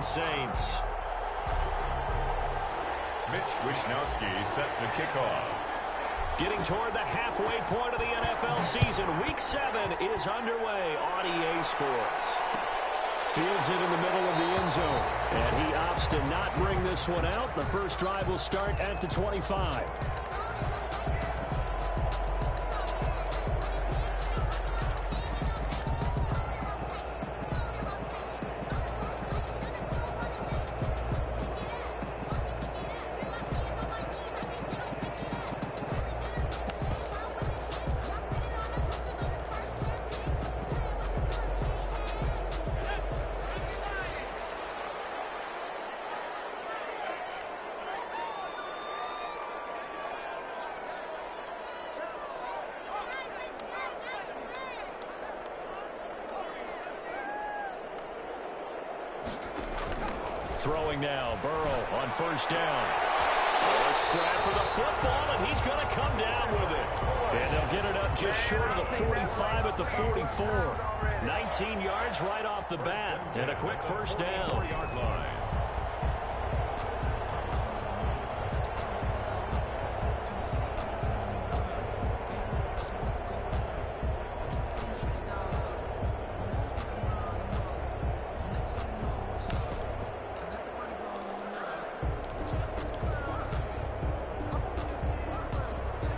Saints. Mitch Wishnowsky set to kick off. Getting toward the halfway point of the NFL season. Week 7 is underway on EA Sports. Fields it in the middle of the end zone. And he opts to not bring this one out. The first drive will start at the 25. Throwing now, Burrow on first down. A scrap for the football, and he's going to come down with it. And they'll get it up just short of the 45 at the 44. 19 yards right off the bat, and a quick first down. 4-yard line.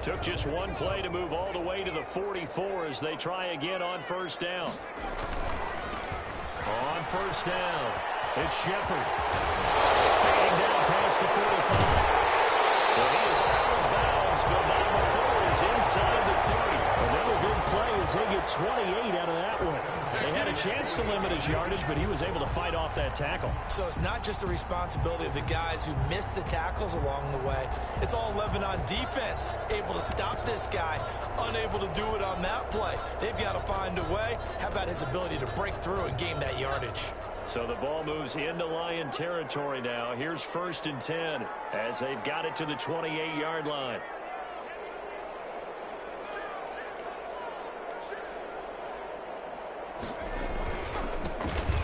Took just one play to move all the way to the 44 as they try again on first down. On first down, it's Shepard. Fading down past the 45. Well, he is out of bounds, but not before he's inside the 30. Another big play as they get 28 out of that one. They had a chance to limit his yardage, but he was able to fight off that tackle. So it's not just the responsibility of the guys who missed the tackles along the way. It's all Lebanon defense, able to stop this guy, unable to do it on that play. They've got to find a way. How about his ability to break through and gain that yardage? So the ball moves into Lion territory now. Here's 1st and 10 as they've got it to the 28-yard line.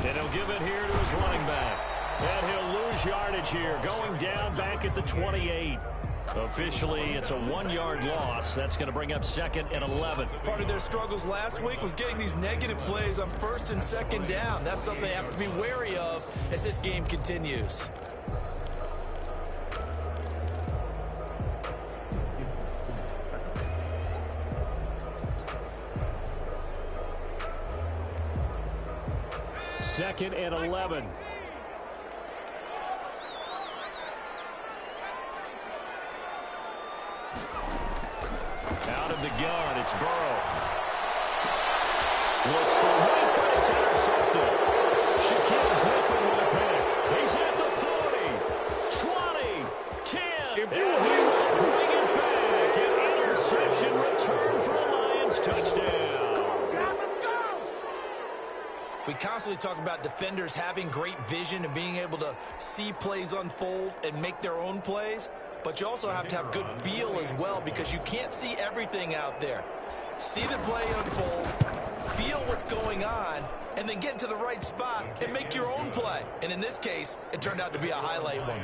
And he'll give it here to his running back. And he'll lose yardage here, going down back at the 28. Officially, it's a 1-yard loss. That's going to bring up 2nd and 11. Part of their struggles last week was getting these negative plays on 1st and 2nd down. That's something they have to be wary of as this game continues. Second and 11. Out of the gun, it's Burrow. Looks for right, but it's intercepted. Shaquille Griffin with a pick. He's at the 40, 20, 10, and he will bring it back. An interception return for the Lions. Touchdown. We constantly talk about defenders having great vision and being able to see plays unfold and make their own plays. But you also have to have good feel as well because you can't see everything out there. See the play unfold, feel what's going on, and then get into the right spot and make your own play. And in this case, it turned out to be a highlight one.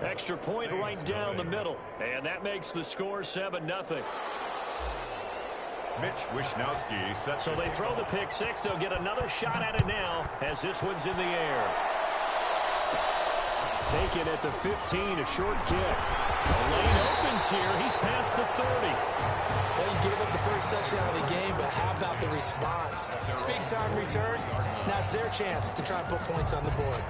Extra point right down the middle. And that makes the score 7-0. Mitch Wishnowsky set. So they throw the pick six. They'll get another shot at it now as this one's in the air. Taken at the 15, a short kick. The lane opens here. He's past the 30. Well, you gave up the first touchdown of the game, but how about the response? Big-time return. Now it's their chance to try and put points on the board.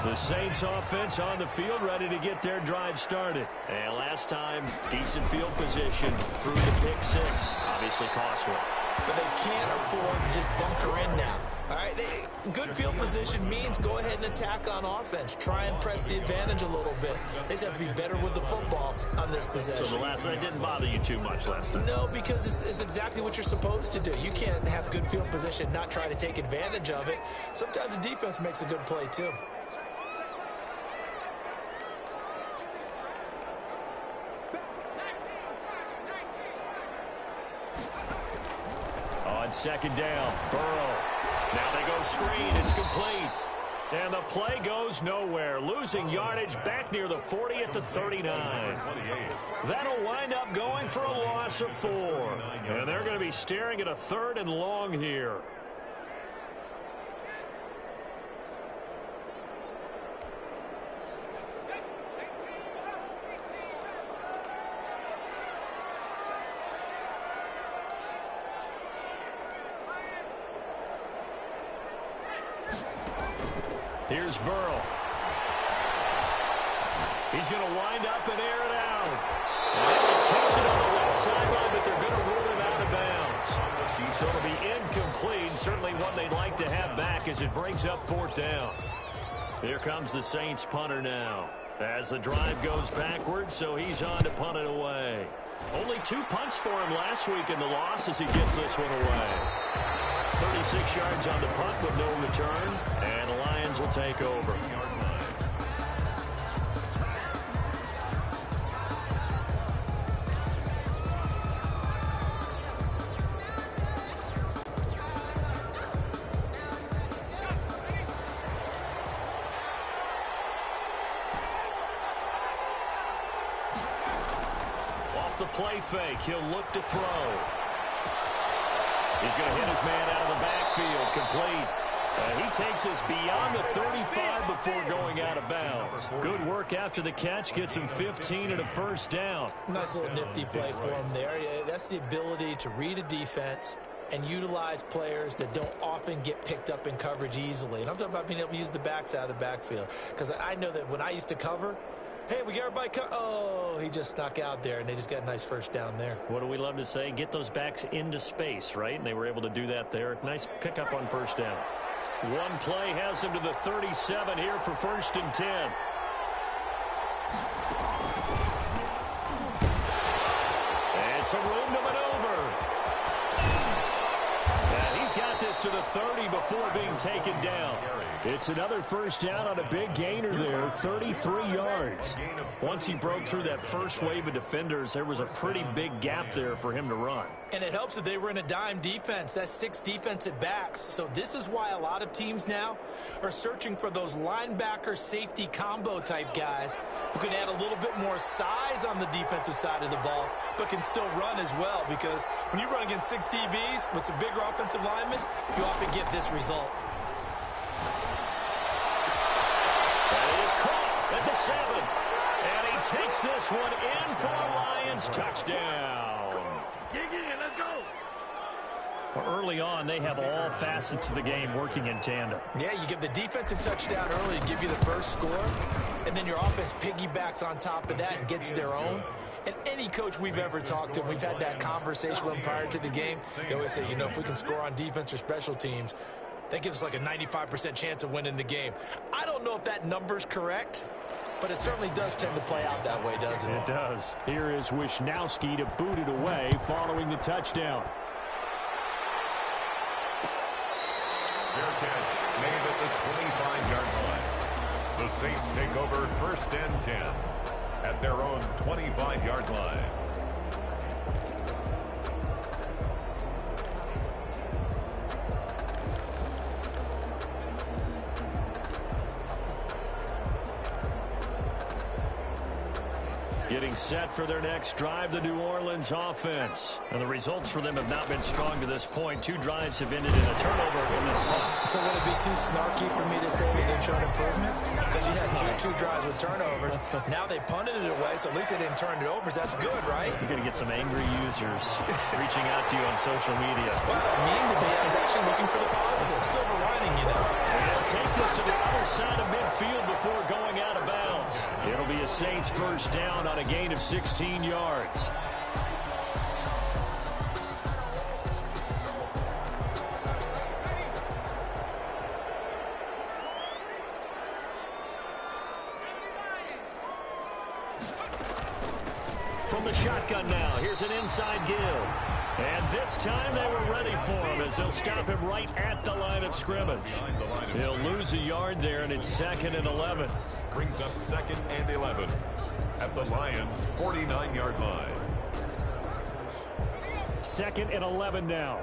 The Saints offense on the field, ready to get their drive started. And last time, decent field position through the pick six. Obviously costly. But they can't afford to just bunker in now. All right, good field position means go ahead and attack on offense. Try and press the advantage a little bit. They just have to be better with the football on this possession. So the last one didn't bother you too much last time? No, because it's exactly what you're supposed to do. You can't have good field position, not try to take advantage of it. Sometimes the defense makes a good play, too. On second down, Burrow. Now they go screen. It's complete. And the play goes nowhere. Losing yardage back near the 40 at the 39. That'll wind up going for a loss of 4. And they're going to be staring at a 3rd and long here. Here's Burrow. He's going to wind up and air it out. And they will catch it on the left sideline, but they're going to rule it out of bounds. So it'll be incomplete. Certainly one they'd like to have back as it brings up 4th down. Here comes the Saints punter now. As the drive goes backwards, so he's on to punt it away. Only 2 punts for him last week in the loss as he gets this one away. 36 yards on the punt with no return, and the Lions will take over. Off the play fake, he'll look to throw. He's going to hit his man out of the backfield, complete. He takes us beyond the 35 before going out of bounds. Good work after the catch, gets him 15 and a 1st down. Nice little nifty play for him there. Yeah, that's the ability to read a defense and utilize players that don't often get picked up in coverage easily. And I'm talking about being able to use the backs out of the backfield. Because I know that when I used to cover, hey, we get everybody oh, he just snuck out there, and they just got a nice 1st down there. What do we love to say? Get those backs into space, right? And they were able to do that there. Nice pickup on 1st down. One play has him to the 37 here for 1st and 10. And some room to maneuver. And he's got this to the 30 before being taken down. It's another 1st down on a big gainer there, 33 yards. Once he broke through that first wave of defenders, there was a pretty big gap there for him to run. And it helps that they were in a dime defense. That's 6 defensive backs. So this is why a lot of teams now are searching for those linebacker safety combo type guys who can add a little bit more size on the defensive side of the ball, but can still run as well. Because when you run against 6 DBs with some bigger offensive linemen, you often get this result. At the 7, and he takes this one in for a Lions touchdown. Let's go. Well, early on, they have all facets of the game working in tandem. Yeah, you give the defensive touchdown early to give you the first score, and then your offense piggybacks on top of that and gets their own. And any coach we've ever talked to, we've had that conversation with them prior to the game, they always say, you know, if we can score on defense or special teams, that gives us like a 95% chance of winning the game. I don't know if that number's correct, but it certainly does tend to play out that way, doesn't it? It does. Here is Wishnowski to boot it away following the touchdown. Fair catch made at the 25-yard line. The Saints take over 1st and 10 at their own 25-yard line. Getting set for their next drive, the New Orleans offense. And the results for them have not been strong to this point. 2 drives have ended in a turnover and then a punt. So would it be too snarky for me to say that they've shown improvement? Because you had two drives with turnovers. Now they punted it away, so at least they didn't turn it over. That's good, right? You're going to get some angry users reaching out to you on social media. Well, I don't mean to be. I was actually looking for the positive. Silver lining, you know. And take this to the other side of midfield before going out of bounds. It'll be a Saints 1st down on a gain of 16 yards. From the shotgun now, here's an inside give. And this time they were ready for him as they'll stop him right at the line of scrimmage. He'll lose a yard there, and it's 2nd and 11. Brings up 2nd and 11 at the Lions' 49-yard line. 2nd and 11 now.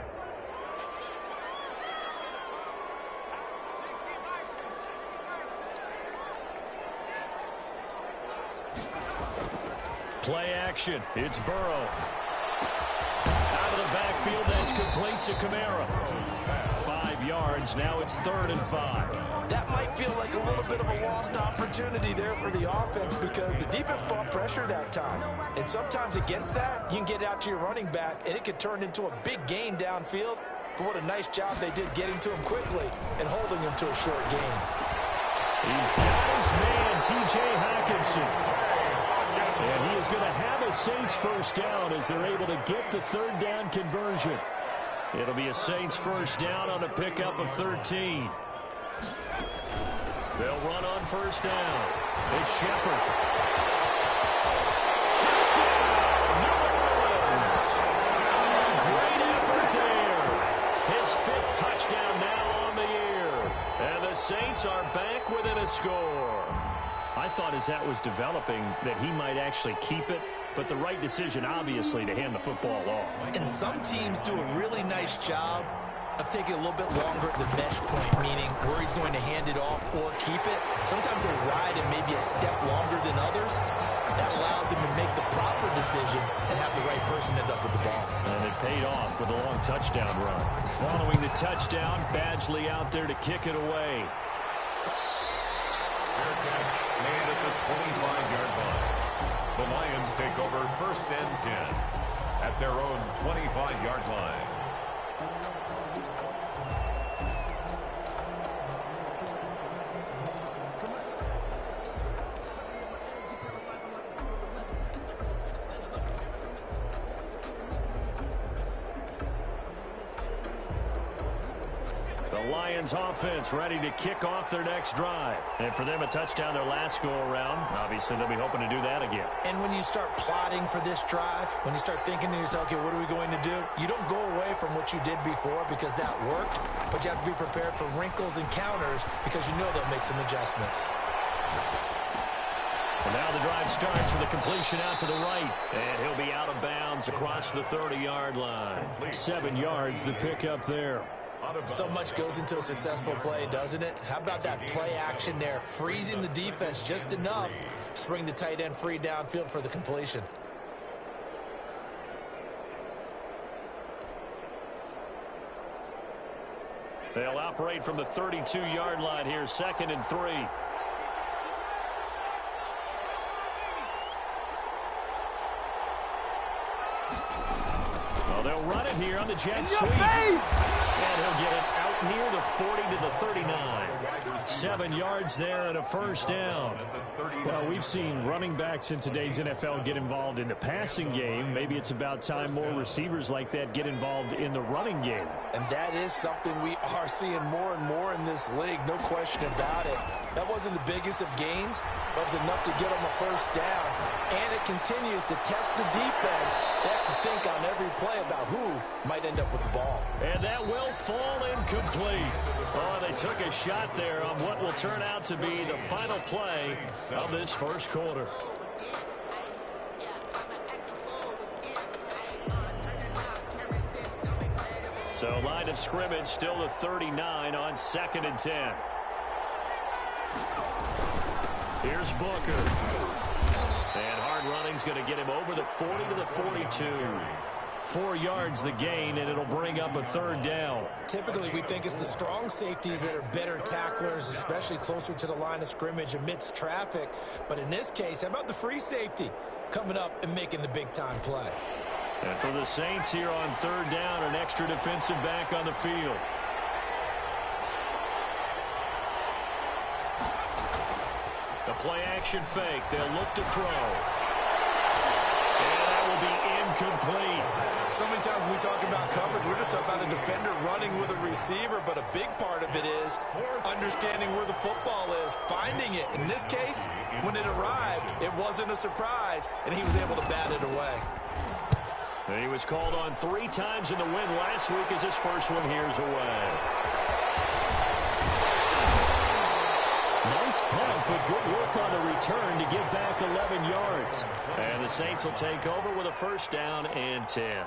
Play action. It's Burrow. Out of the backfield, that's complete to Kamara. 5 yards. Now it's 3rd and 5. That might feel like a little bit of a lost opportunity there for the offense because the defense brought pressure that time. And sometimes against that, you can get out to your running back, and it could turn into a big gain downfield. But what a nice job they did getting to him quickly and holding him to a short gain. He's got his man, T.J. Hockenson. And he is going to have a Saints first down as they're able to get the 3rd down conversion. It'll be a Saints first down on a pickup of 13. They'll run on first down. It's Shepard. Touchdown, New Orleans. Great effort there. His 5th touchdown now on the year. And the Saints are back within a score. I thought as that was developing that he might actually keep it, but the right decision, obviously, to hand the football off. And some teams do a really nice job of taking a little bit longer at the mesh point, meaning where he's going to hand it off or keep it. Sometimes they ride it maybe a step longer than others. That allows him to make the proper decision and have the right person end up with the ball. And it paid off with a long touchdown run. Following the touchdown, Badgley out there to kick it away. Fair catch made at the 25-yard line. The Lions take over 1st and 10 at their own 25-yard line. Lions offense ready to kick off their next drive. And for them, a touchdown their last go-around. Obviously, they'll be hoping to do that again. And when you start plotting for this drive, when you start thinking to yourself, okay, what are we going to do? You don't go away from what you did before because that worked, but you have to be prepared for wrinkles and counters because you know they'll make some adjustments. Well, now the drive starts with a completion out to the right. And he'll be out of bounds across the 30-yard line. 7 yards, the pickup there. So much goes into a successful play, doesn't it? How about that play action there? Freezing the defense just enough to bring the tight end free downfield for the completion. They'll operate from the 32-yard line here, 2nd and 3. Well, they'll run it here on the jet sweep. And he'll get it out near the 40 to the 39. 7 yards there and a first down. Well, we've seen running backs in today's NFL get involved in the passing game. Maybe it's about time more receivers like that get involved in the running game. And that is something we are seeing more and more in this league, no question about it. That wasn't the biggest of gains, but it was enough to get them a first down. And it continues to test the defense. They have to think on every play about who might end up with the ball. And that will fall incomplete. Oh, they took a shot there on what will turn out to be the final play of this first quarter. So line of scrimmage still the 39 on 2nd and 10. Here's Booker. And hard running's going to get him over the 40 to the 42. 4 yards the gain, and it'll bring up a 3rd down. Typically, we think it's the strong safeties that are better tacklers, especially closer to the line of scrimmage amidst traffic. But in this case, how about the free safety coming up and making the big-time play? And for the Saints here on 3rd down, an extra defensive back on the field. The play-action fake. They'll look to throw. And that will be incomplete. So many times when we talk about coverage, we're just about a defender running with a receiver, but a big part of it is understanding where the football is, finding it. In this case, when it arrived, it wasn't a surprise, and he was able to bat it away. And he was called on 3 times in the win last week as his first one here's away. Nice punt, but good work on the return to get back 11 yards. And the Saints will take over with a first down and 10.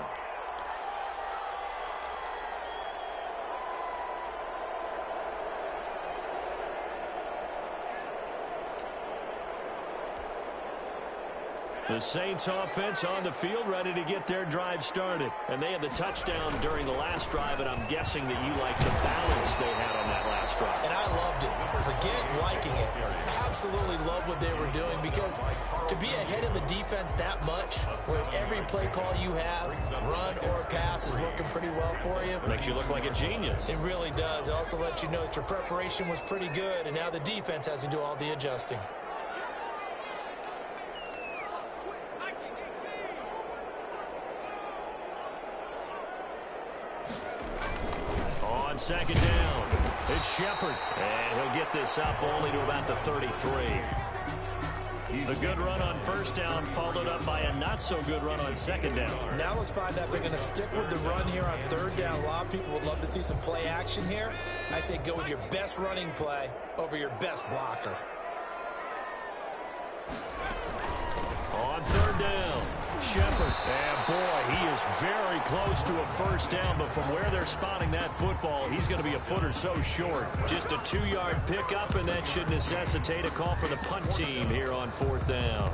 The Saints offense on the field ready to get their drive started. And they had the touchdown during the last drive, and I'm guessing that you like the balance they had on that last drive. And I loved it. Forget liking it. Absolutely love what they were doing, because to be ahead of a defense that much, where every play call you have, run or pass, is working pretty well for you. Makes you look like a genius. It really does. It also lets you know that your preparation was pretty good, and now the defense has to do all the adjusting. On second down, it's Shepard. And he'll get this up only to about the 33. The good run on first down followed up by a not-so-good run on second down. Now let's find out if they're going to stick with the run here on third down. A lot of people would love to see some play action here. I say go with your best running play over your best blocker. On third down, Shepard. And boy, he is very close to a first down, but from where they're spotting that football, he's going to be a foot or so short. Just a 2-yard pickup, and that should necessitate a call for the punt team here on fourth down.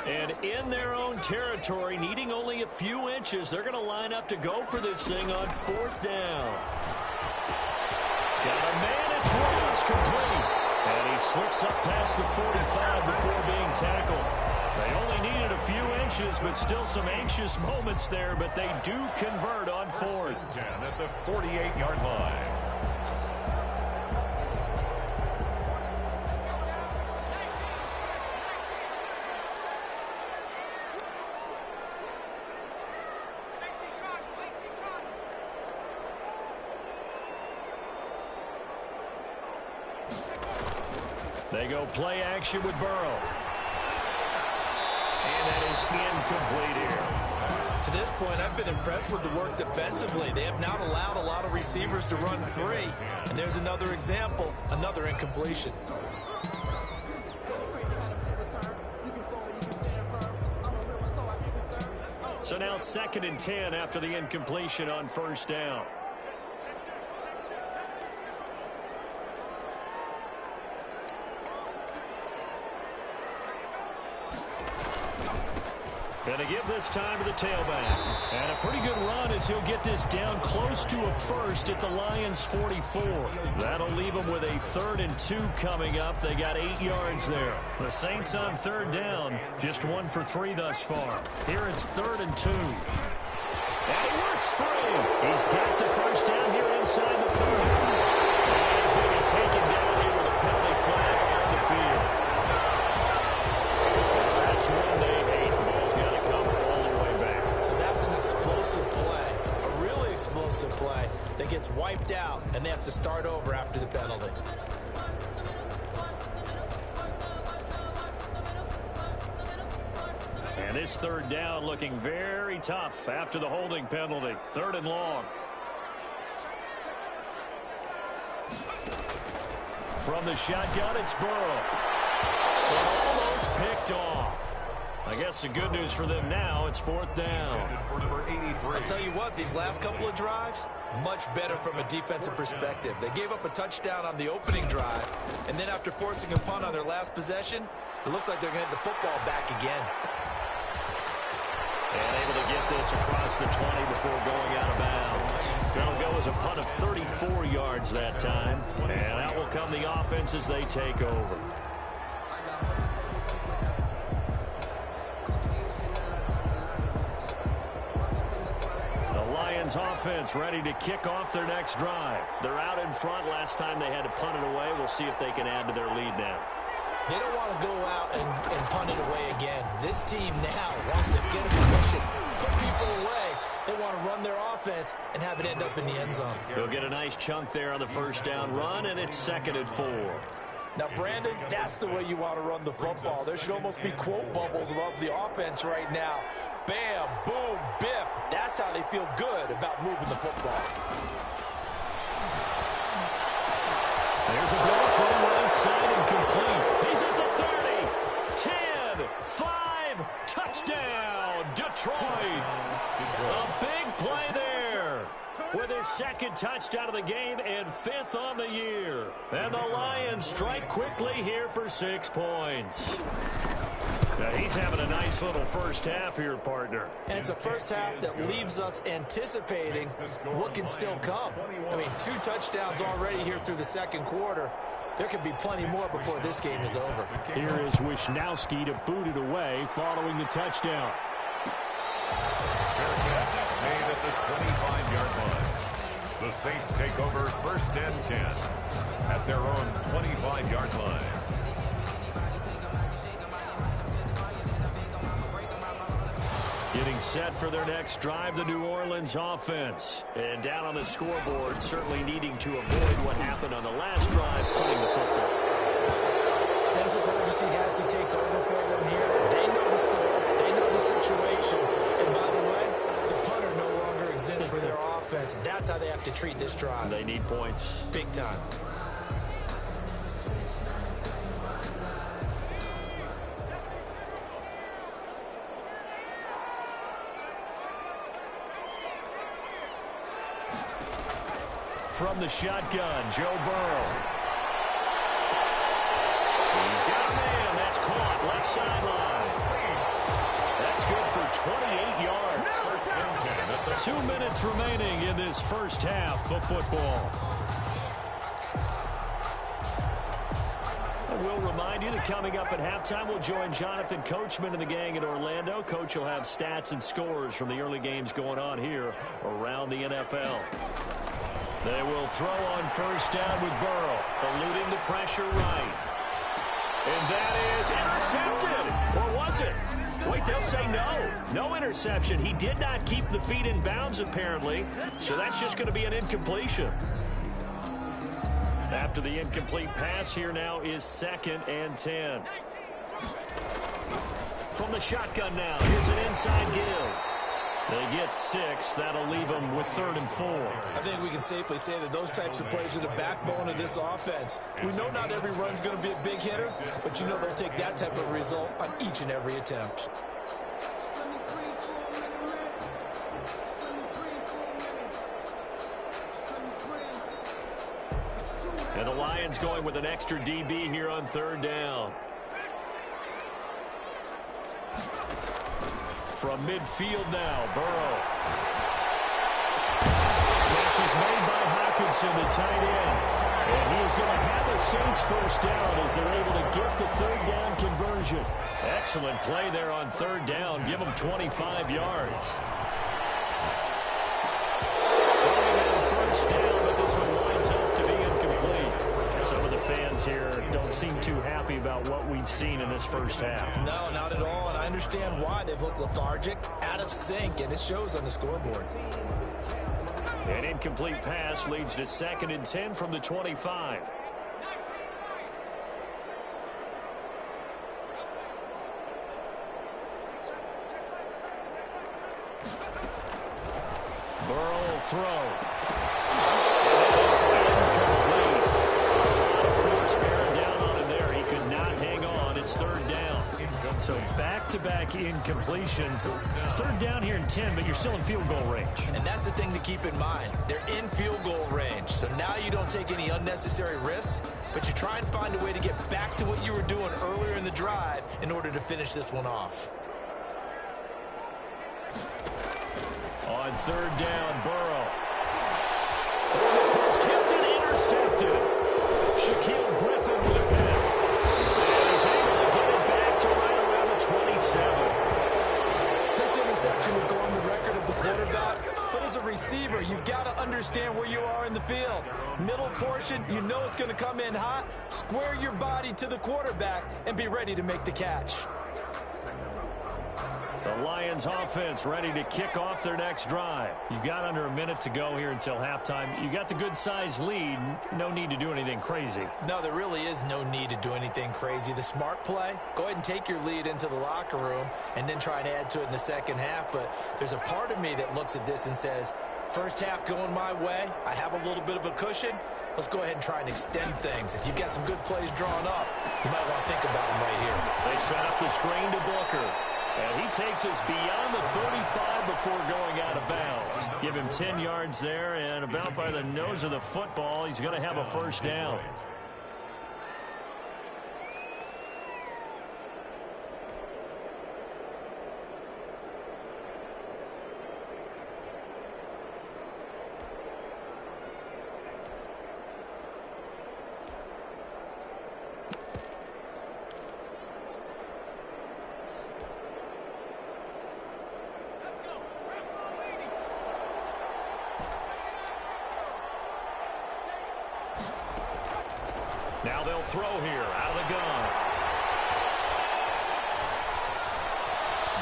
And in their own territory, needing only a few inches, they're going to line up to go for this thing on fourth down. Got a man, it's Ross, complete. And he slips up past the 45 before being tackled. They only needed a few inches, but still some anxious moments there, but they do convert on fourth. 10 at the 48-yard line. They go play action with Burrow. And that is incomplete here. To this point, I've been impressed with the work defensively. They have not allowed a lot of receivers to run free. And there's another example, another incompletion. So now 2nd and 10 after the incompletion on first down. Going to give this time to the tailback. And a pretty good run as he'll get this down close to a first at the Lions' 44. That'll leave them with a 3rd and 2 coming up. They got 8 yards there. The Saints on third down, just 1 for 3 thus far. Here it's 3rd and 2. And he works free. He's got the first down here inside the 30. And he's going to be taken down here with a penalty flag on the field. That's when they hate the ball's got to come all the way back. So that's an explosive play, a really explosive play that gets wiped out, and they have to start over after the penalty. And this third down looking very tough after the holding penalty. 3rd and long. From the shotgun, it's Burrow. And almost picked off. I guess the good news for them now, it's 4th down. I'll tell you what, these last couple of drives, much better from a defensive perspective. They gave up a touchdown on the opening drive, and then after forcing a punt on their last possession, it looks like they're going to get the football back again. And able to get this across the 20 before going out of bounds. That'll go as a punt of 34 yards that time. And out will come the offense as they take over. Offense ready to kick off their next drive. They're out in front. Last time they had to punt it away. We'll see if they can add to their lead now. They don't want to go out and punt it away again. This team now wants to get a position, put people away. They want to run their offense and have it end up in the end zone. They'll get a nice chunk there on the first down run, and it's 2nd and 4. Now, Brandon, that's the way you want to run the football. There should almost be quote bubbles above the offense right now. Bam, boom, biff. That's how they feel good about moving the football. There's a ball from right side and complete. 10, 5, touchdown, Detroit. A big play there with his second touchdown of the game and 5th on the year. And the Lions strike quickly here for 6 points. Now he's having a nice little first half here, partner. And it's a first half that leaves us anticipating what can still come. I mean, 2 touchdowns already here through the second quarter. There could be plenty more before this game is over. Here is Wisnowski to boot it away following the touchdown. Fair catch made at the 25-yard line. The Saints take over 1st and 10 at their own 25-yard line. Getting set for their next drive, the New Orleans offense. And down on the scoreboard, certainly needing to avoid what happened on the last drive, putting the football. Sense of urgency has to take over for them here. They know the score. They know the situation. And by the way, the punter no longer exists for their offense. That's how they have to treat this drive. They need points. Big time. From the shotgun, Joe Burrow. He's got a man. That's caught. Left sideline. That's good for 28 yards. 2 minutes remaining in this first half of football. And we'll remind you that coming up at halftime, we'll join Jonathan Coachman and the gang in Orlando. Coach will have stats and scores from the early games going on here around the NFL. They will throw on first down with Burrow, eluding the pressure right. And that is intercepted. Or was it? Wait, they'll say no. No interception. He did not keep the feet in bounds, apparently. So that's just going to be an incompletion. After the incomplete pass, here now is 2nd and 10. From the shotgun now, here's an inside give. They get 6. That'll leave them with 3rd and 4. I think we can safely say that those types of plays are the backbone of this offense. We know not every run's going to be a big hitter, but you know they'll take that type of result on each and every attempt. And the Lions going with an extra DB here on 3rd down. From midfield now, Burrow. Catch is made by Hockenson, the tight end. And he is going to have a Saints first down as they're able to get the 3rd down conversion. Excellent play there on 3rd down. Give them 25 yards. Throwing on first down, but this one winds up to be incomplete. Some of the fans here don't seem too happy about what we've seen in this first half. No, not at all, and I understand why. They've looked lethargic, out of sync, and it shows on the scoreboard. An incomplete pass leads to 2nd and 10 from the 25. Burrow throw. It is incomplete. Force bearing down on him there. He could not hang on. It's 3rd down. So back-to-back incompletions. 3rd down here in 10, but you're still in field goal range. And that's the thing to keep in mind. They're in field goal range. So now you don't take any unnecessary risks, but you try and find a way to get back to what you were doing earlier in the drive in order to finish this one off. On 3rd down, Burrow. This one's Hilton intercepted. Shaquille Griffin with a pick. And he's able to get it back to right around the 27. This interception will go on the record of the quarterback, but as a receiver, you've got to understand where you are in the field. Middle portion, you know it's going to come in hot. Square your body to the quarterback and be ready to make the catch. The Lions offense ready to kick off their next drive. You've got under a minute to go here until halftime. You got the good-sized lead. No need to do anything crazy. No, there really is no need to do anything crazy. The smart play, go ahead and take your lead into the locker room and then try and add to it in the second half. But there's a part of me that looks at this and says, First half going my way. I have a little bit of a cushion. Let's go ahead and try and extend things. If you've got some good plays drawn up, you might want to think about them right here. They set up the screen to Booker. And he takes us beyond the 35 before going out of bounds. Give him 10 yards there, and about by the nose of the football, he's going to have a first down. Now they'll throw here out of the gun.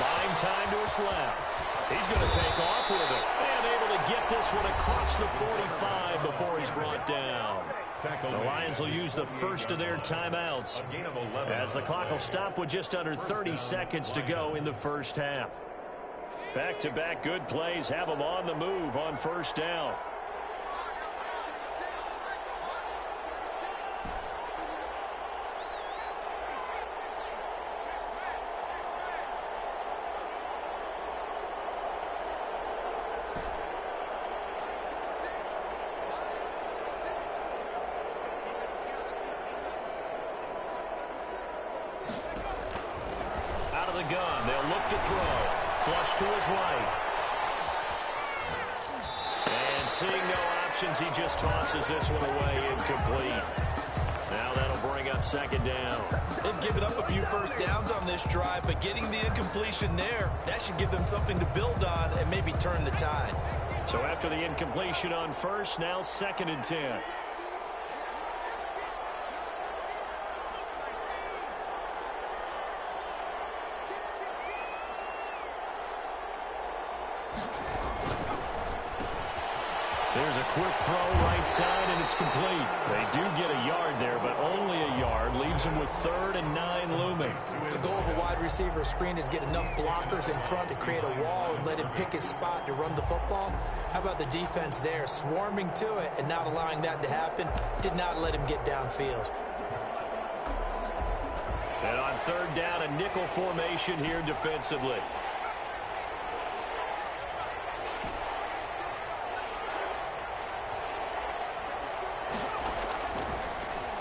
Buying time to his left. He's going to take off with it. And able to get this one across the 45 before he's brought down. The Lions will use the first of their timeouts as the clock will stop with just under 30 seconds to go in the first half. Back-to-back good plays have them on the move on first down. Gun. They'll look to throw. Flush to his right. And seeing no options, he just tosses this one away incomplete. Now that'll bring up second down. They've given up a few first downs on this drive, but getting the incompletion there, that should give them something to build on and maybe turn the tide. So after the incompletion on first, now 2nd and 10. There's a quick throw right side, and it's complete. They do get a yard there, but only a yard. Leaves them with 3rd and 9 looming. The goal of a wide receiver screen is get enough blockers in front to create a wall and let him pick his spot to run the football. How about the defense there, swarming to it and not allowing that to happen? Did not let him get downfield. And on 3rd down, a nickel formation here defensively.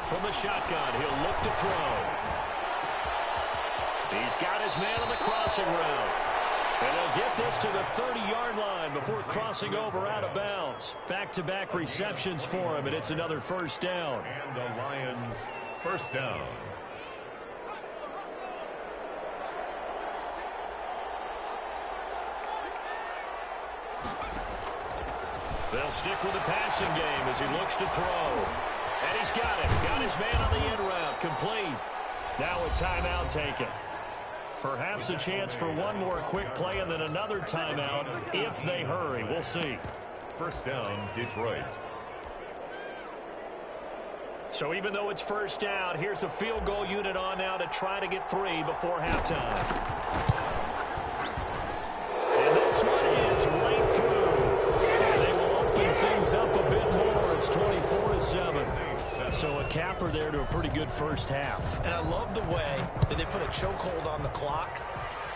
From the shotgun, he'll look to throw. He's got his man on the crossing route. And he'll get this to the 30-yard line before crossing over out of bounds. Back-to-back receptions for him, and it's another first down. And the Lions first down. They'll stick with the passing game as he looks to throw. And he's got it. Got his man on the end route. Complete. Now a timeout taken. Perhaps a chance for one more quick play and then another timeout if they hurry. We'll see. First down, Detroit. So even though it's first down, here's the field goal unit on now to try to get 3 before halftime. And this one is right through. And they will open things up a bit more. It's 24-7. So a capper there to a pretty good first half. And I love the way that they put a chokehold on the clock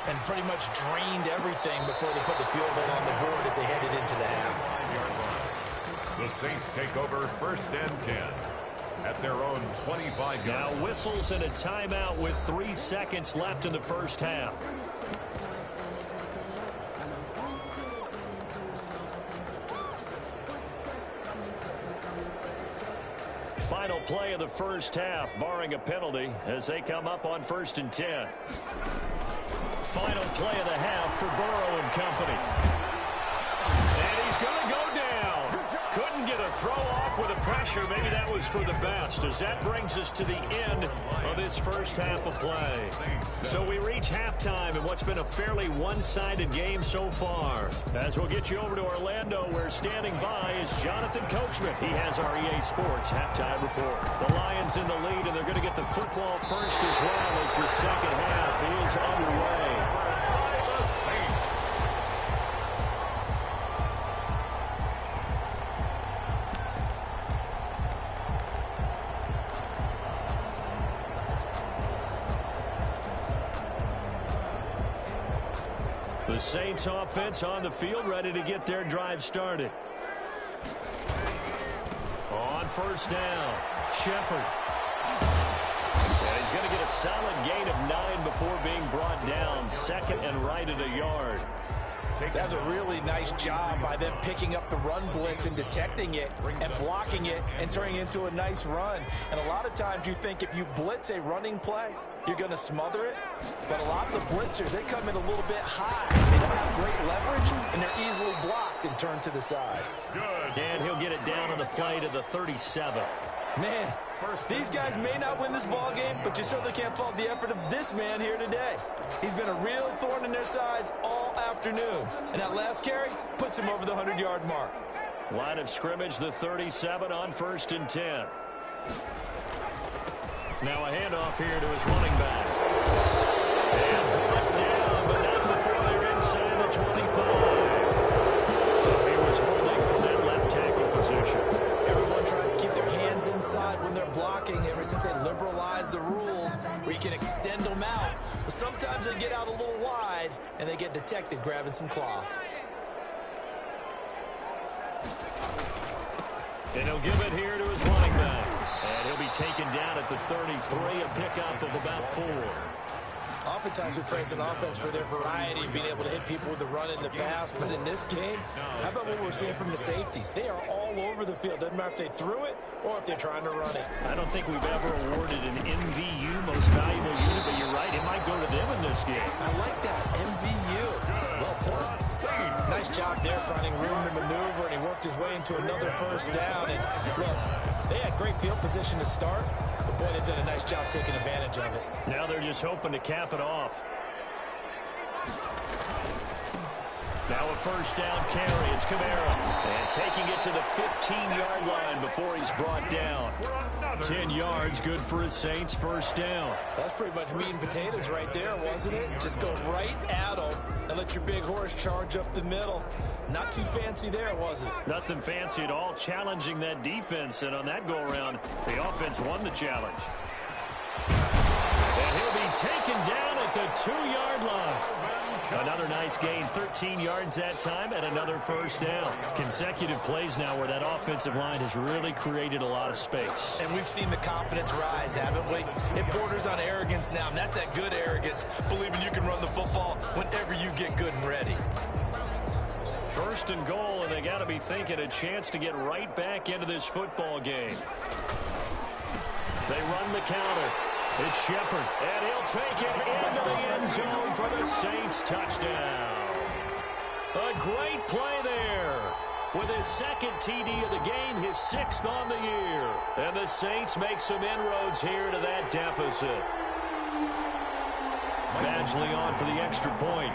and pretty much drained everything before they put the field goal on the board as they headed into the half. The Saints take over 1st and 10 at their own 25-yard line. Now whistles and a timeout with 3 seconds left in the first half. Final play of the first half, barring a penalty, as they come up on 1st and 10. Final play of the half for Burrow and company. And he's going to go down. Couldn't get a throw off with the pressure. Maybe that was for the best, as that brings us to the end of this first half of play. So we reach halftime in what's been a fairly one-sided game so far. As we'll get you over to Orlando, where standing by is Jonathan Coachman. He has our EA Sports halftime report. The Lions in the lead, and they're going to get the football first as well as the second half is underway. The Saints offense on the field, ready to get their drive started. On first down, Shepard. And he's going to get a solid gain of 9 before being brought down. Second and right at a yard. That's a really nice job by them picking up the run blitz and detecting it and blocking it and turning it into a nice run. And a lot of times you think if you blitz a running play, you're going to smother it. But a lot of the blitzers, they come in a little bit high. They don't have great leverage, and they're easily blocked and turned to the side. And he'll get it down on the play to the 37. Man, these guys may not win this ball game, but you certainly can't fault the effort of this man here today. He's been a real thorn in their sides all afternoon. And that last carry puts him over the 100-yard mark. Line of scrimmage, the 37 on 1st and 10. Now a handoff here to his running back. And brought down, but not before they're inside the 25. So he was holding from that left tackle position. Everyone tries to keep their hands inside when they're blocking ever since they liberalized the rules where you can extend them out. But sometimes they get out a little wide and they get detected grabbing some cloth. And he'll give it here to his running back. And he'll be taken down at the 33, a pickup of about 4. Oftentimes we praise an offense for their variety of being able to hit people with the run in the past. But in this game, how about what we're seeing from the safeties? They are all over the field. Doesn't matter if they threw it or if they're trying to run it. I don't think we've ever awarded an MVU, most valuable unit, but you're right, it might go to them in this game. I like that, MVU. Well put. Nice job there finding room to maneuver, and he worked his way into another first down. And look, they had great field position to start, but boy, they've done a nice job taking advantage of it. Now they're just hoping to cap it off. Now a first down carry. It's Kamara. And taking it to the 15-yard line before he's brought down. 10 yards, good for his Saints first down. That's pretty much meat and potatoes right there, wasn't it? Just go right at them and let your big horse charge up the middle. Not too fancy there, was it? Nothing fancy at all, challenging that defense. And on that go-around, the offense won the challenge. And he'll be taken down at the 2-yard line. Another nice gain, 13 yards that time, and another first down. Consecutive plays now where that offensive line has really created a lot of space. And we've seen the confidence rise, haven't we? It borders on arrogance now, and that's that good arrogance, believing you can run the football whenever you get good and ready. First and goal, and they got to be thinking a chance to get right back into this football game. They run the counter. It's Shepard, and he'll take it into the end zone for the Saints touchdown. A great play there. With his second TD of the game, his 6th on the year. And the Saints make some inroads here to that deficit. Badgley on for the extra point.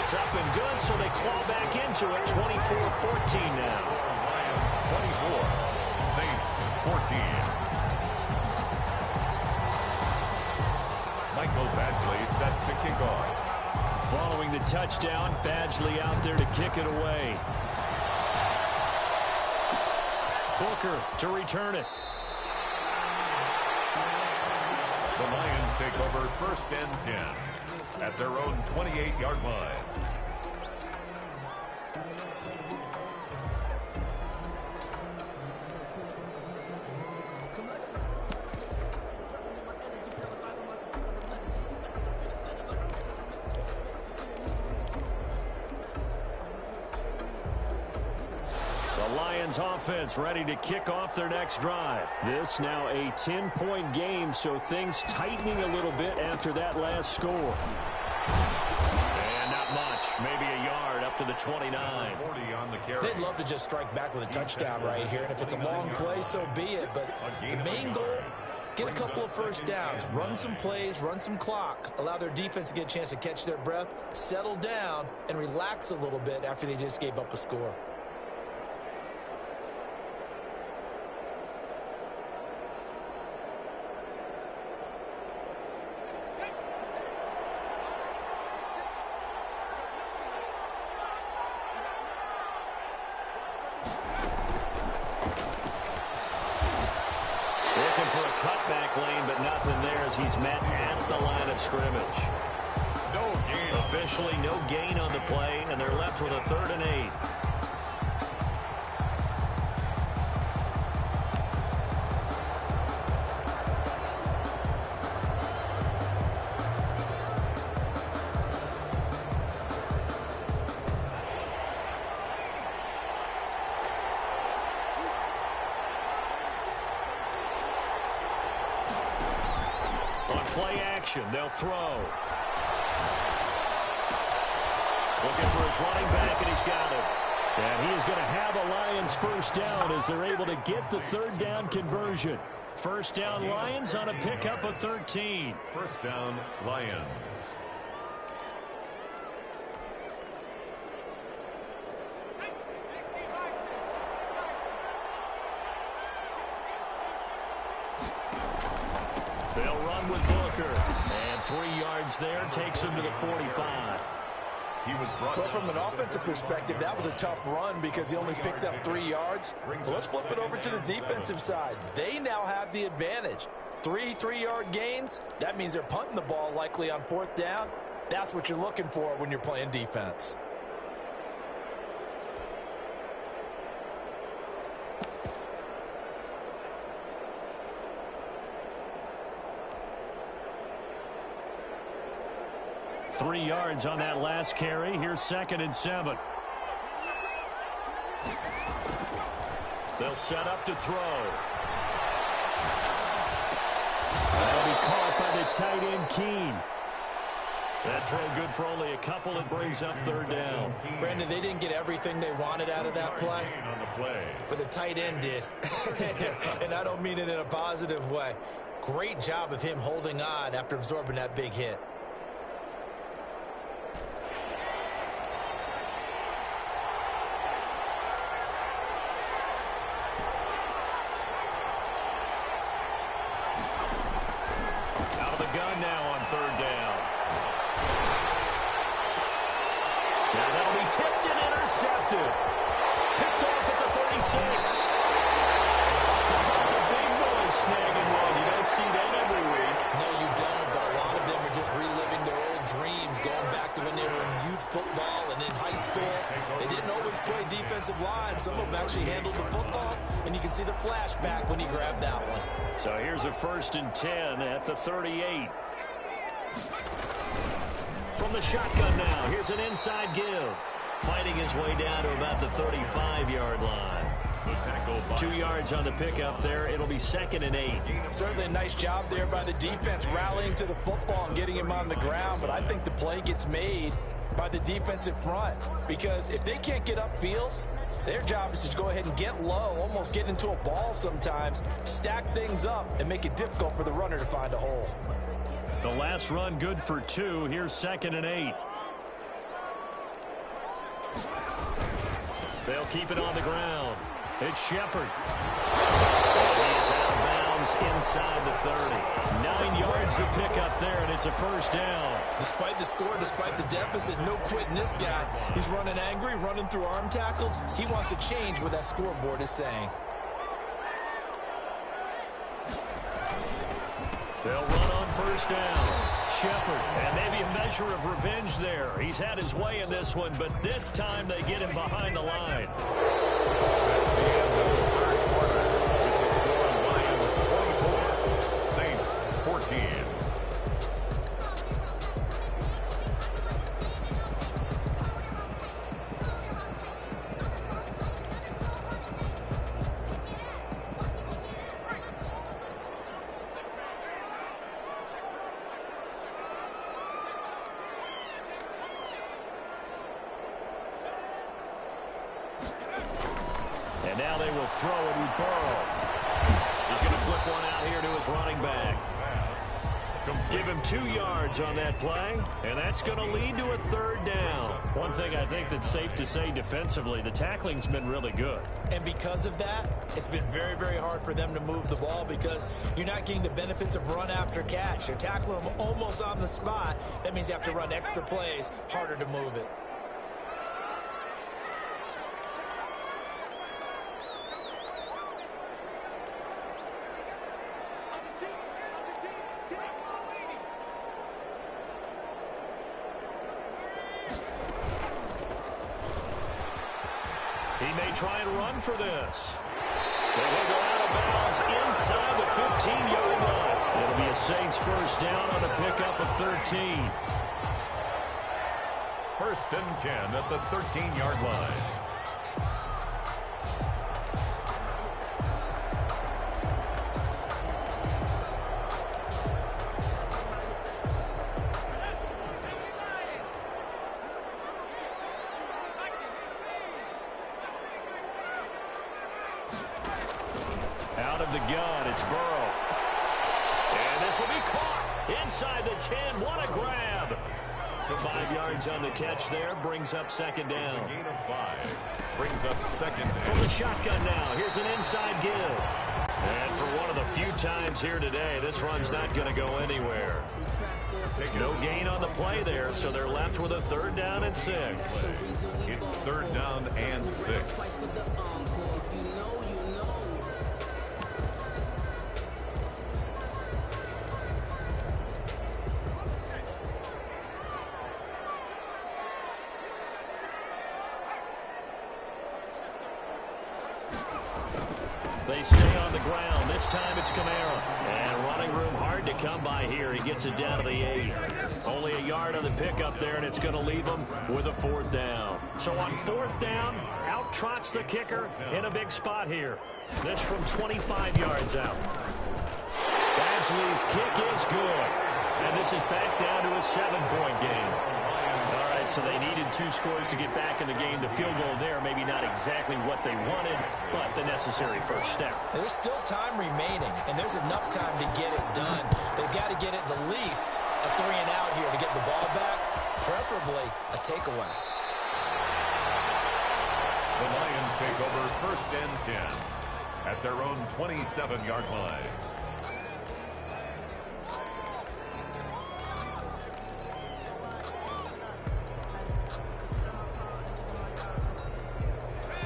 It's up and good, so they claw back into it. 24-14 now. 24, Saints 14. Michael Badgley set to kick off. Following the touchdown, Badgley out there to kick it away. Booker to return it. The Lions take over 1st and 10 at their own 28-yard line. Offense ready to kick off their next drive. This now a 10-point game, so things tightening a little bit after that last score. And not much, maybe a yard up to the 29. They'd love to just strike back with a touchdown right here, and if it's a long play, so be it. But the main goal, get a couple of first downs, run some plays, run some clock, allow their defense to get a chance to catch their breath, settle down, and relax a little bit after they just gave up a score. cutback lane, but nothing there as he's met at the line of scrimmage. No gain. Officially no gain on the play, and they're left with a 3rd and 8. Play action. They'll throw. Looking for his running back, and he's got it. And he is going to have a Lions first down as they're able to get the 3rd down conversion. First down Lions on a pickup of 13. First down Lions. They'll run with Booker. And 3 yards there takes him to the 45. He was brought Well, down. from an offensive perspective, that was a tough run because he only picked up 3 yards. Well, let's flip it over to the defensive side. They now have the advantage. 3 3-yard gains, that means they're punting the ball likely on 4th down. That's what you're looking for when you're playing defense. Three yards on that last carry. Here's 2nd and 7. They'll set up to throw. That'll be caught by the tight end, Keene. That throw good for only a couple. It brings up 3rd down. Brandon, they didn't get everything they wanted out of that play, On the play. but the tight end did. And I don't mean it in a positive way. Great job of him holding on after absorbing that big hit. Out of the gun now on 3rd down. Now that'll be tipped and intercepted. Picked off at the 36. How about the big boys snagging one? You don't see that every week. No, you don't, but a lot of them are just reliving their old dreams, going back to when they were in youth football and in high school. They didn't always play defensive line. Some of them actually handled the football, and you can see the flashback when he grabbed that one. So here's a 1st and 10 at the 38. From the shotgun now, here's an inside give. Fighting his way down to about the 35-yard line. The tackle by 2 yards on the pickup there. It'll be 2nd and 8. Certainly a nice job there by the defense, rallying to the football and getting him on the ground, but I think the play gets made by the defensive front, because if they can't get upfield, their job is to go ahead and get low, almost get into a ball sometimes, stack things up, and make it difficult for the runner to find a hole. The last run good for 2. Here's 2nd and 8. They'll keep it on the ground. It's Shepard. He is out of bounds inside the 30. 9 yards to pick up there, and it's a first down. Despite the score, despite the deficit, no quitting this guy. He's running angry, running through arm tackles. He wants to change what that scoreboard is saying. They'll run on first down. Shepard, and maybe a measure of revenge there. He's had his way in this one, but this time they get him behind the line. That's the end of the 3rd quarter. With the score, Lions 24, Saints 14. And now they will throw it with Burrow. He's going to flip one out here to his running back. Give him 2 yards on that play, and that's going to lead to a 3rd down. One thing I think that's safe to say defensively, the tackling's been really good. And because of that, it's been very, very hard for them to move the ball because you're not getting the benefits of run after catch. You're tackling them almost on the spot. That means you have to run extra plays, harder to move it. He may try and run for this. But he'll go out of bounds inside the 15-yard line. It'll be a Saints first down on a pickup of 13. First and 10 at the 13-yard line. Out of the gun, it's Burrow. And this will be caught inside the 10. What a grab. 5 yards on the catch there, brings up second down. A gain of 5. Brings up second down. From the shotgun now, here's an inside give. And for one of the few times here today, this run's not going to go anywhere. No gain on the play there, so they're left with a 3rd down and 6. It's 3rd down and 6. They stay on the ground. This time it's Kamara. And running room hard to come by here. He gets it down to the 8. Only a yard on the pickup there, and it's going to leave him with a 4th down. So on 4th down, out trots the kicker in a big spot here. This from 25 yards out. Badgley's kick is good. And this is back down to a 7-point game. All right, so they needed 2 scores to get back in the game. The field goal there, maybe not exactly what they wanted, but the necessary first step. There's still time remaining, and there's enough time to get it done. They've got to get it the least a 3 and out here to get the ball back, preferably a takeaway. The Lions take over 1st and 10 at their own 27-yard line.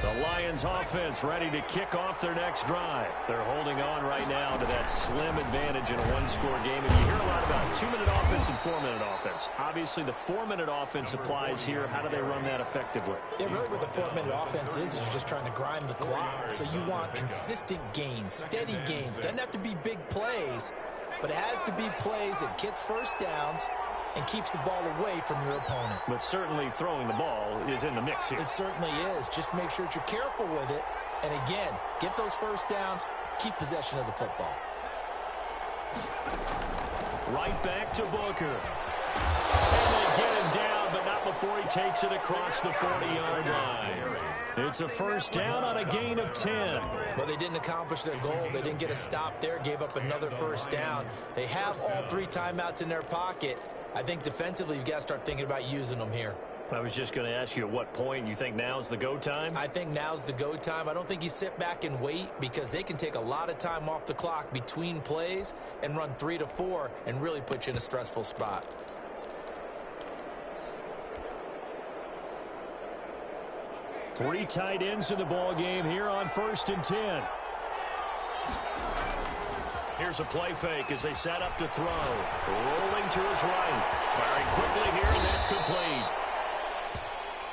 The Lions offense ready to kick off their next drive. They're holding on right now to that slim advantage in a 1-score game. And you hear a lot about 2-minute offense and 4-minute offense. Obviously, the 4-minute offense applies here. How do they run that effectively? Yeah, really what the 4-minute offense is you're just trying to grind the clock. So you want consistent gains, steady gains. Doesn't have to be big plays, but it has to be plays that gets first downs and keeps the ball away from your opponent. But certainly throwing the ball is in the mix here. It certainly is. Just make sure that you're careful with it. And again, get those first downs, keep possession of the football. Right back to Booker. And they get him down, but not before he takes it across the 40-yard line. It's a first down on a gain of 10. Well, they didn't accomplish their goal. They didn't get a stop there, gave up another first down. They have all 3 timeouts in their pocket. I think defensively, you've got to start thinking about using them here. I was just going to ask you at what point you think now's the go time? I think now's the go time. I don't think you sit back and wait because they can take a lot of time off the clock between plays and run 3 to 4 and really put you in a stressful spot. Three tight ends in the ball game here on 1st and 10. Here's a play fake as they set up to throw. Rolling to his right. Firing quickly here, and that's complete.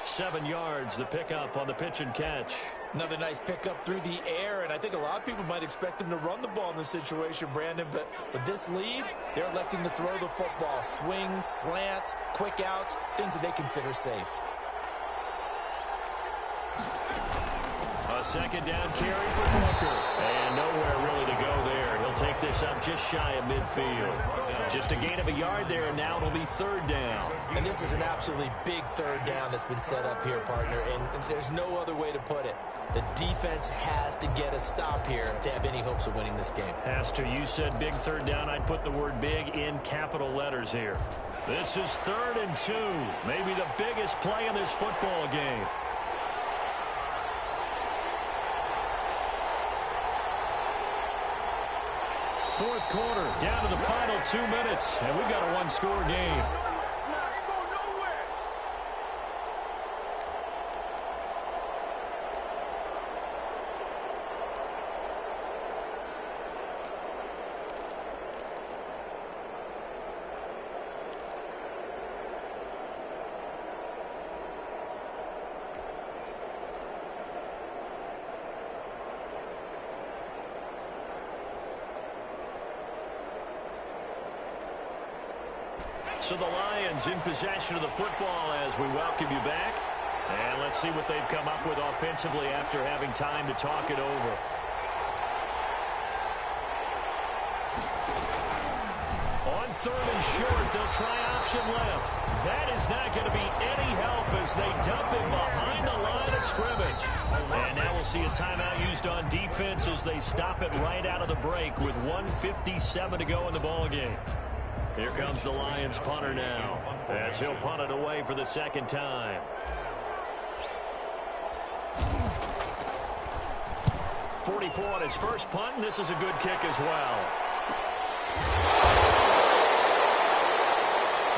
7 yards, the pickup on the pitch and catch. Another nice pickup through the air, and I think a lot of people might expect him to run the ball in this situation, Brandon, but with this lead, they're electing to throw the football. Swings, slants, quick outs, things that they consider safe. A second down carry for Booker. And nowhere really to go there. He'll take this up just shy of midfield. Just a gain of a yard there, and now it'll be 3rd down. And this is an absolutely big 3rd down that's been set up here, partner, and there's no other way to put it. The defense has to get a stop here if they have any hopes of winning this game. Pastor, you said big 3rd down. I'd put the word big in capital letters here. This is 3rd and 2. Maybe the biggest play in this football game. Fourth quarter, down to the final 2 minutes, and we've got a 1-score game. So the Lions in possession of the football as we welcome you back. And let's see what they've come up with offensively after having time to talk it over. On 3rd and short, they'll try option left. That is not going to be any help as they dump him behind the line of scrimmage. And now we'll see a timeout used on defense as they stop it right out of the break with 1:57 to go in the ballgame. Here comes the Lions punter now as he'll punt it away for the second time. .44 on his first punt, and this is a good kick as well.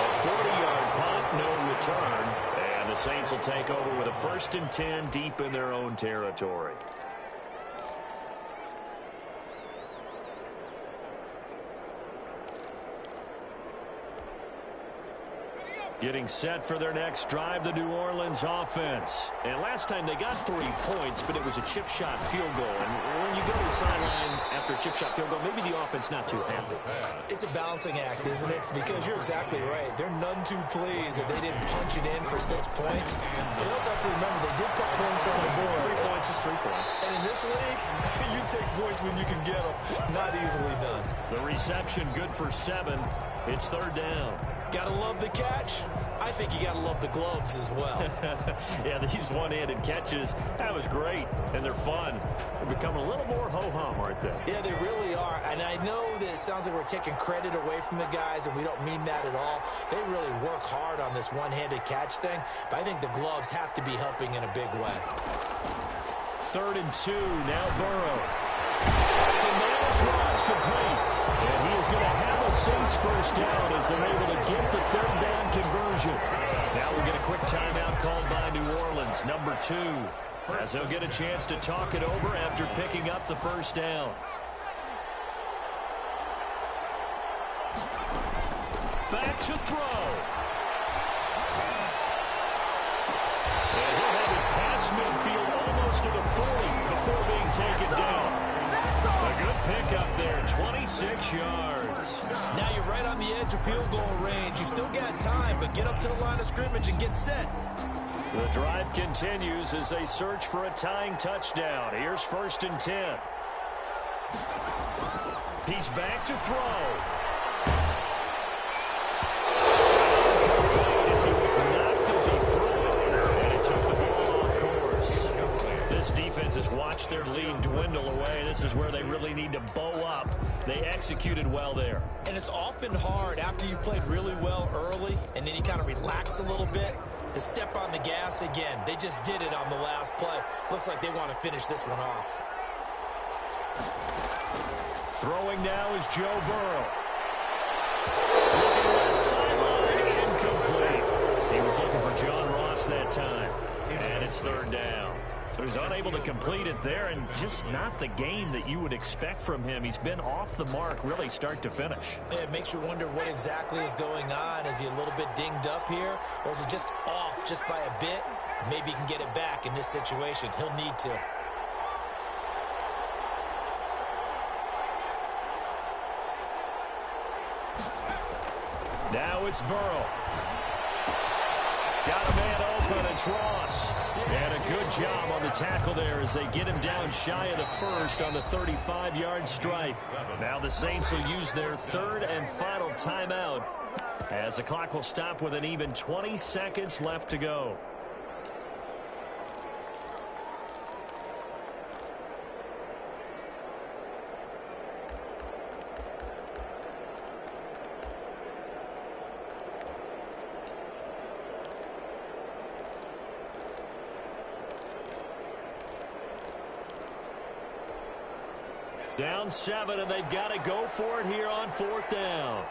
A 40-yard punt, no return, and the Saints will take over with a 1st and 10 deep in their own territory. Getting set for their next drive, the New Orleans offense. And last time they got 3 points, but it was a chip shot field goal. And when you go to the sideline after a chip shot field goal, maybe the offense not too happy. It's a balancing act, isn't it? Because you're exactly right. They're none too pleased that they didn't punch it in for 6 points. But you also have to remember they did put points on the board. 3 points is 3 points. And in this league, you take points when you can get them. Not easily done. The reception good for 7. It's 3rd down. Gotta love the catch. I think you gotta love the gloves as well. Yeah, these one-handed catches, that was great, and they're fun. They're becoming a little more ho-hum, aren't they? Yeah, they really are. And I know that it sounds like we're taking credit away from the guys, and we don't mean that at all. They really work hard on this one-handed catch thing, but I think the gloves have to be helping in a big way. 3rd and 2, now Burrow. And there's Ross complete. And he is going to have a Saints first down as they're able to get the 3rd down conversion. Now we'll get a quick timeout called by New Orleans, number 2, as they'll get a chance to talk it over after picking up the 1st down. Back to throw. And he'll have it past midfield almost to the 40 before being taken down. A good pickup there, 26 yards. Now you're right on the edge of field goal range. You still got time, but get up to the line of scrimmage and get set. The drive continues as they search for a tying touchdown. Here's 1st and 10. He's back to throw. Incomplete as he was knocked as he threw it, and it took the ball off course. This defense has watched their lead dwindle away. This is where they really need to bow up. They executed well there. And it's often hard after you've played really well early and then you kind of relax a little bit to step on the gas again. They just did it on the last play. Looks like they want to finish this one off. Throwing now is Joe Burrow. Looking left sideline, incomplete. He was looking for John Ross that time. And it's 3rd down. So he's unable to complete it there, and just not the game that you would expect from him. He's been off the mark really start to finish. It makes you wonder what exactly is going on. Is he a little bit dinged up here, or is it just off just by a bit? Maybe he can get it back in this situation. He'll need to. Now it's Burrow. Got a man open, it's Ross. And a good job on the tackle there as they get him down shy of the 1st on the 35-yard strike. Now the Saints will use their 3rd and final timeout as the clock will stop with an even 20 seconds left to go. Down 7, and they've got to go for it here on 4th down.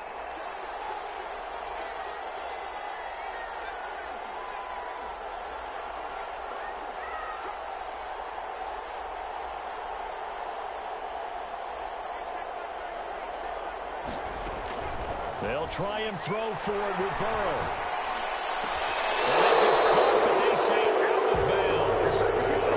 They'll try and throw for it with Burrow. And this is caught, but they say out of bounds. It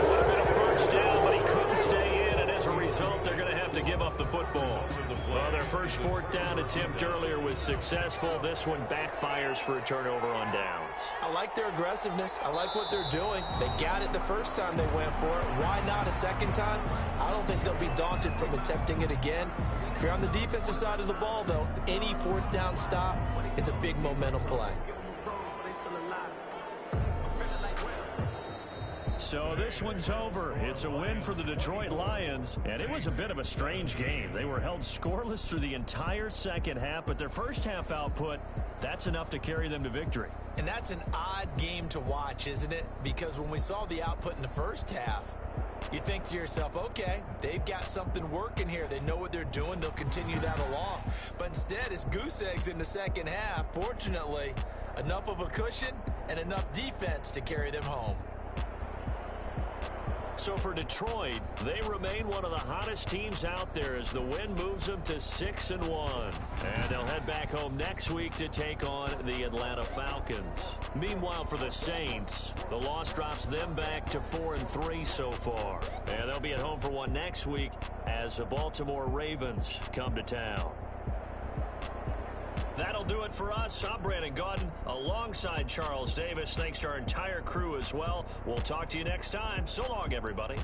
would have been a 1st down, but he couldn't stay in, and as a result, they're going to have to give give up the football. Well, their first fourth down attempt earlier was successful. This one backfires for a turnover on downs. I like their aggressiveness. I like what they're doing. They got it the first time they went for it. Why not a second time? I don't think they'll be daunted from attempting it again. If you're on the defensive side of the ball, though, any fourth down stop is a big momentum play. So this one's over. It's a win for the Detroit Lions, and it was a bit of a strange game. They were held scoreless through the entire second half, but their first half output, that's enough to carry them to victory. And that's an odd game to watch, isn't it? Because when we saw the output in the first half, you think to yourself, okay, they've got something working here. They know what they're doing. They'll continue that along. But instead, it's goose eggs in the second half. Fortunately, enough of a cushion and enough defense to carry them home. So for Detroit, they remain one of the hottest teams out there as the win moves them to 6-1. And they'll head back home next week to take on the Atlanta Falcons. Meanwhile, for the Saints, the loss drops them back to 4-3 so far. And they'll be at home for one next week as the Baltimore Ravens come to town. That'll do it for us. I'm Brandon Gaudin alongside Charles Davis. Thanks to our entire crew as well. We'll talk to you next time. So long, everybody.